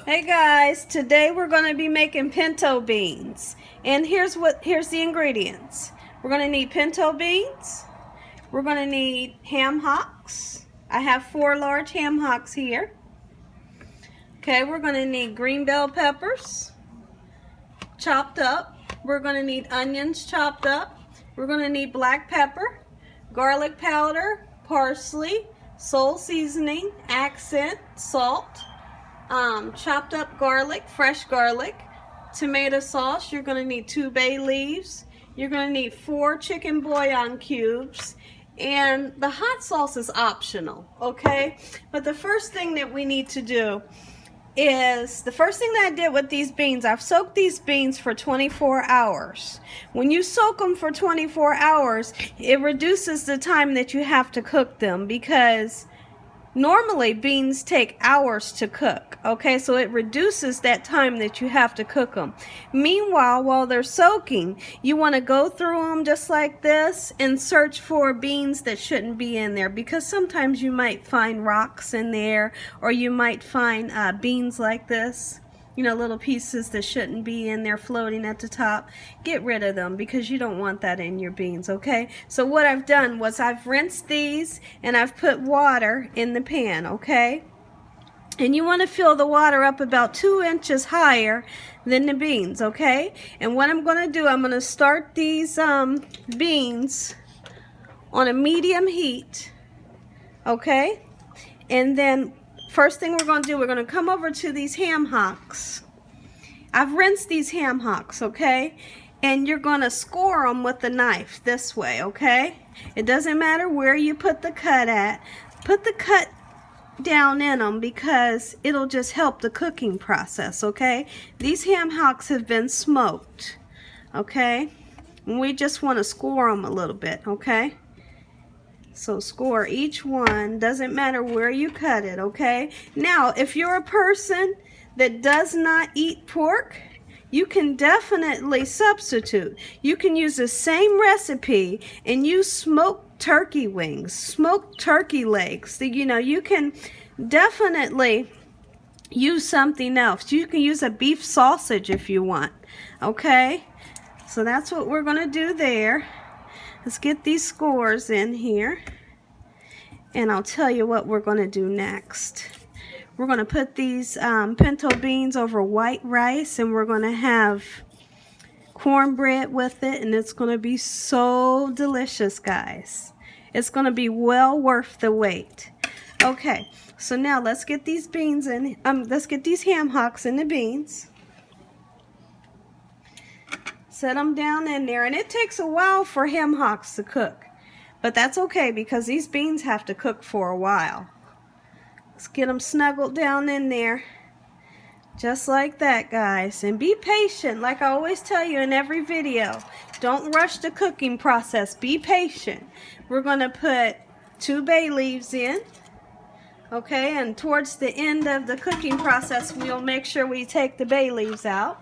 Hey guys, today we're going to be making pinto beans. And here's the ingredients. We're going to need pinto beans. We're going to need ham hocks. I have 4 large ham hocks here. Okay, we're going to need green bell peppers chopped up. We're going to need onions chopped up. We're going to need black pepper, garlic powder, parsley, sole seasoning, accent, salt, chopped up garlic, fresh garlic, tomato sauce. You're going to need 2 bay leaves. You're going to need 4 chicken bouillon cubes, and the hot sauce is optional, okay? But the first thing that we need to do is, the first thing that I did with these beans, I've soaked these beans for 24 hours. When you soak them for 24 hours, it reduces the time that you have to cook them, because normally beans take hours to cook, okay? So it reduces that time that you have to cook them. Meanwhile, while they're soaking, you want to go through them just like this and search for beans that shouldn't be in there, because sometimes you might find rocks in there, or you might find beans like this, you know, little pieces that shouldn't be in there floating at the top. Get rid of them, because you don't want that in your beans, okay? So what I've done was I've rinsed these and I've put water in the pan, okay? And you want to fill the water up about 2 inches higher than the beans, okay? And what I'm going to do, I'm going to start these beans on a medium heat, okay? And then first thing we're going to do, we're going to come over to these ham hocks. I've rinsed these ham hocks, okay? And you're going to score them with the knife this way, okay? It doesn't matter where you put the cut at. Put the cut down in them, because it'll just help the cooking process, okay? These ham hocks have been smoked, okay? And we just want to score them a little bit, okay? So score each one, doesn't matter where you cut it, okay? Now, if you're a person that does not eat pork, you can definitely substitute. You can use the same recipe and use smoked turkey wings, smoked turkey legs. You know, you can definitely use something else. You can use a beef sausage if you want, okay? So that's what we're going to do there. Let's get these scores in here, and I'll tell you what we're going to do next. We're going to put these pinto beans over white rice, and we're going to have cornbread with it, and it's going to be so delicious, guys. It's going to be well worth the wait. Okay, so now let's get these beans in. Let's get these ham hocks in the beans. Set them down in there, and it takes a while for ham hocks to cook, but that's okay, because these beans have to cook for a while. Let's get them snuggled down in there, just like that, guys. And be patient, like I always tell you in every video. Don't rush the cooking process. Be patient. We're going to put 2 bay leaves in, okay? And towards the end of the cooking process, we'll make sure we take the bay leaves out.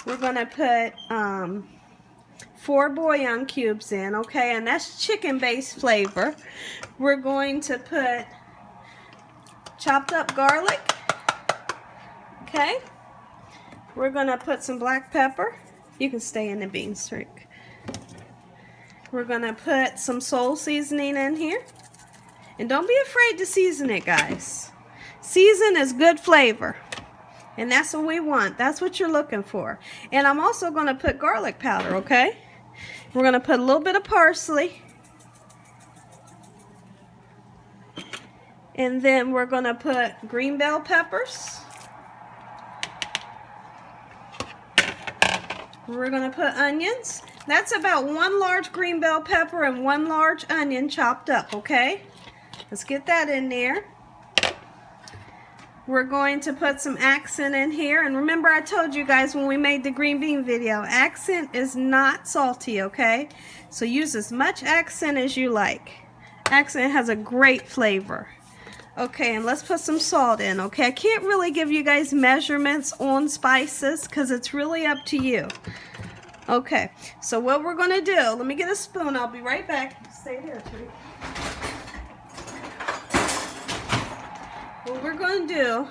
We're going to put 4 bouillon cubes in, okay? And that's chicken-based flavor. We're going to put chopped up garlic, okay? We're going to put some black pepper. You can stay in the beans, Rick. We're going to put some sole seasoning in here. And don't be afraid to season it, guys. Season is good flavor. And that's what we want. That's what you're looking for. And I'm also going to put garlic powder, okay? We're going to put a little bit of parsley. And then we're going to put green bell peppers. We're going to put onions. That's about 1 large green bell pepper and 1 large onion chopped up, okay? Let's get that in there. We're going to put some accent in here. And remember, I told you guys when we made the green bean video, accent is not salty, okay? So use as much accent as you like. Accent has a great flavor. Okay, and let's put some salt in, okay? I can't really give you guys measurements on spices, because it's really up to you. Okay, so what we're going to do, let me get a spoon. I'll be right back. Stay there, Tree. What we're going to do,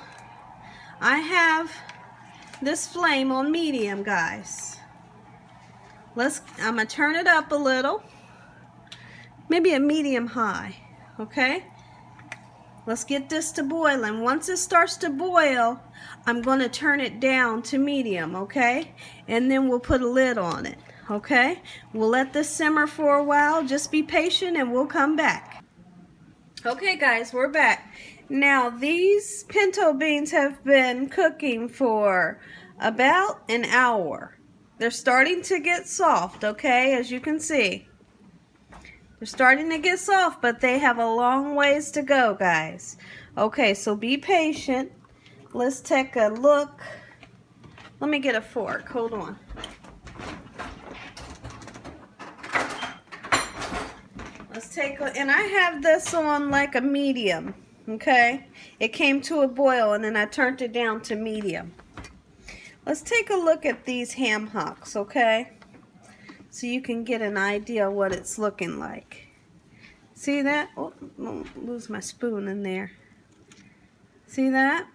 I have this flame on medium, guys. I'm gonna turn it up a little, maybe a medium high, okay? Let's get this to boiling. Once it starts to boil, I'm gonna turn it down to medium, okay? And then we'll put a lid on it, okay? We'll let this simmer for a while. Just be patient and we'll come back. Okay guys, we're back. Now these pinto beans have been cooking for about an hour. They're starting to get soft, okay, as you can see. They're starting to get soft, but they have a long ways to go, guys. Okay, so be patient. Let's take a look. Let me get a fork. Hold on. Let's take a, and I have this on like a medium, okay? It came to a boil and then I turned it down to medium. Let's take a look at these ham hocks, okay? So you can get an idea of what it's looking like. See that? Oh, don't lose my spoon in there. See that?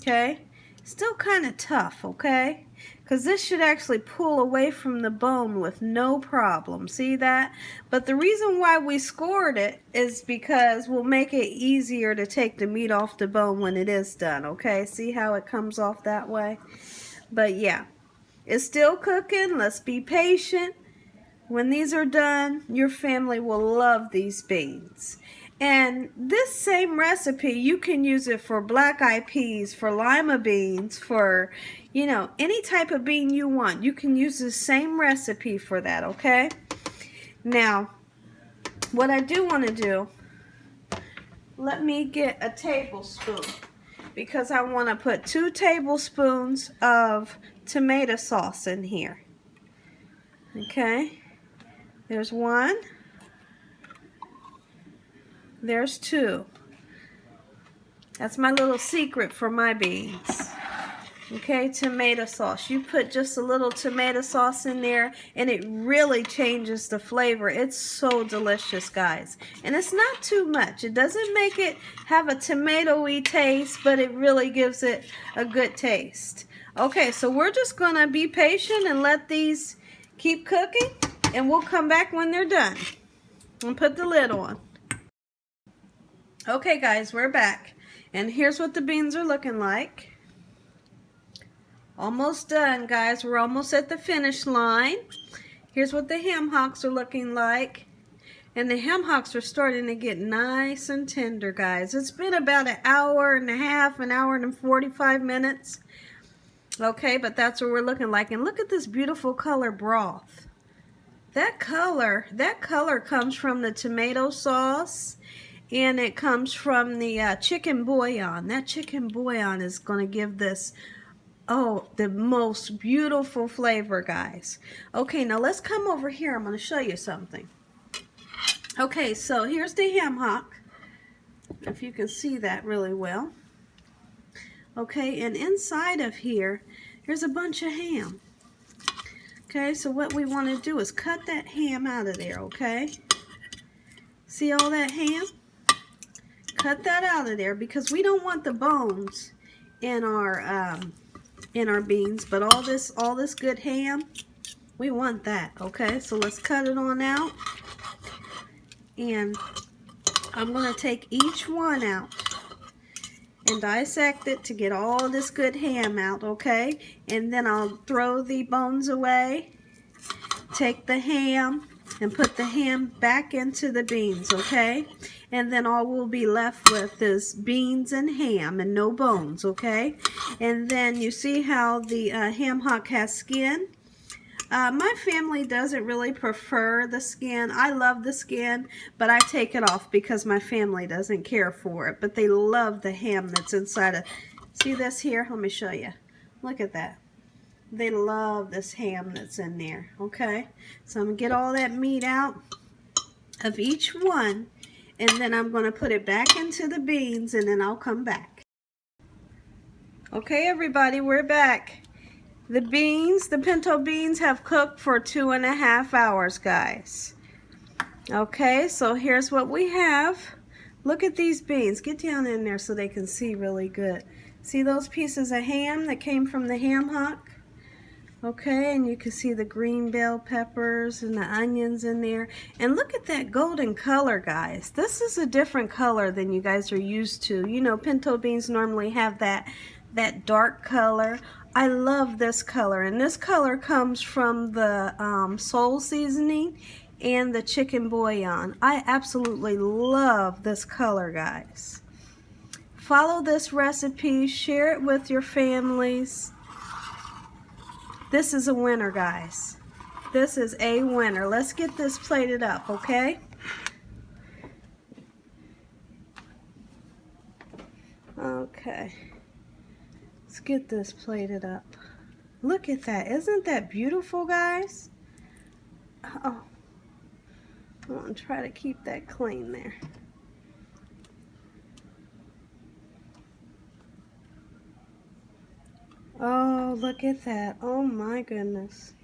Okay. Still kind of tough, okay? Because this should actually pull away from the bone with no problem. See that? But the reason why we scored it is because we'll make it easier to take the meat off the bone when it is done, okay? See how it comes off that way? But yeah, it's still cooking. Let's be patient. When these are done, your family will love these beans. And this same recipe, you can use it for black-eyed peas, for lima beans, for, you know, any type of bean you want. You can use the same recipe for that, okay? Now, what I do want to do, let me get a tablespoon, because I want to put 2 tablespoons of tomato sauce in here. Okay? There's 1. There's 2. That's my little secret for my beans. Okay, tomato sauce. You put just a little tomato sauce in there and it really changes the flavor. It's so delicious, guys. And it's not too much. It doesn't make it have a tomato-y taste, but it really gives it a good taste. Okay, so we're just gonna be patient and let these keep cooking, and we'll come back when they're done. And put the lid on. Okay guys, we're back. And here's what the beans are looking like. Almost done, guys. We're almost at the finish line. Here's what the ham hocks are looking like. And the ham hocks are starting to get nice and tender, guys. It's been about an hour and a half, an hour and 45 minutes. Okay, but that's what we're looking like. And look at this beautiful color broth. That color comes from the tomato sauce, and it comes from the chicken bouillon. That chicken bouillon is going to give this, oh, the most beautiful flavor, guys. Okay, now let's come over here. I'm going to show you something. Okay, so here's the ham hock, if you can see that really well. Okay, and inside of here, there's a bunch of ham. Okay, so what we want to do is cut that ham out of there, okay? See all that ham? Cut that out of there, because we don't want the bones in our beans, but all this good ham, we want that, okay? So let's cut it on out. And I'm going to take each one out and dissect it to get all this good ham out, okay? And then I'll throw the bones away, take the ham, and put the ham back into the beans, okay? And then all we'll be left with is beans and ham and no bones, okay? And then you see how the ham hock has skin? My family doesn't really prefer the skin. I love the skin, but I take it off because my family doesn't care for it. But they love the ham that's inside of. See this here? Let me show you. Look at that. They love this ham that's in there. Okay? So I'm going to get all that meat out of each one, and then I'm going to put it back into the beans, and then I'll come back. Okay, everybody, we're back. The beans, the pinto beans, have cooked for 2.5 hours, guys. Okay, so here's what we have. Look at these beans. Get down in there so they can see really good. See those pieces of ham that came from the ham hock? Okay, and you can see the green bell peppers and the onions in there. And look at that golden color, guys. This is a different color than you guys are used to. You know, pinto beans normally have that dark color. I love this color, and this color comes from the soul seasoning and the chicken bouillon. I absolutely love this color, guys. Follow this recipe, share it with your families. This is a winner, guys. This is a winner. Let's get this plated up, okay? Okay. Let's get this plated up. Look at that. Isn't that beautiful, guys? Oh. I want to try to keep that clean there. Oh, look at that. Oh my goodness.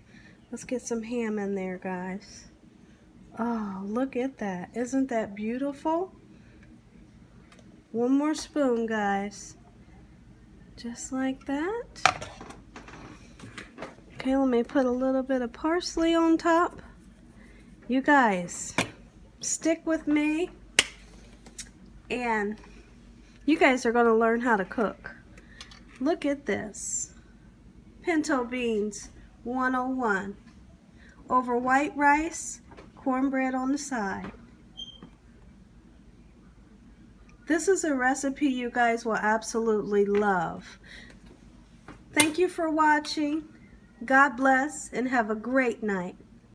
Let's get some ham in there, guys. Oh, look at that. Isn't that beautiful? One more spoon, guys. Just like that. Okay, let me put a little bit of parsley on top. You guys, stick with me, and you guys are going to learn how to cook. Look at this. Pinto beans 101. Over white rice, cornbread on the side. This is a recipe you guys will absolutely love. Thank you for watching. God bless and have a great night.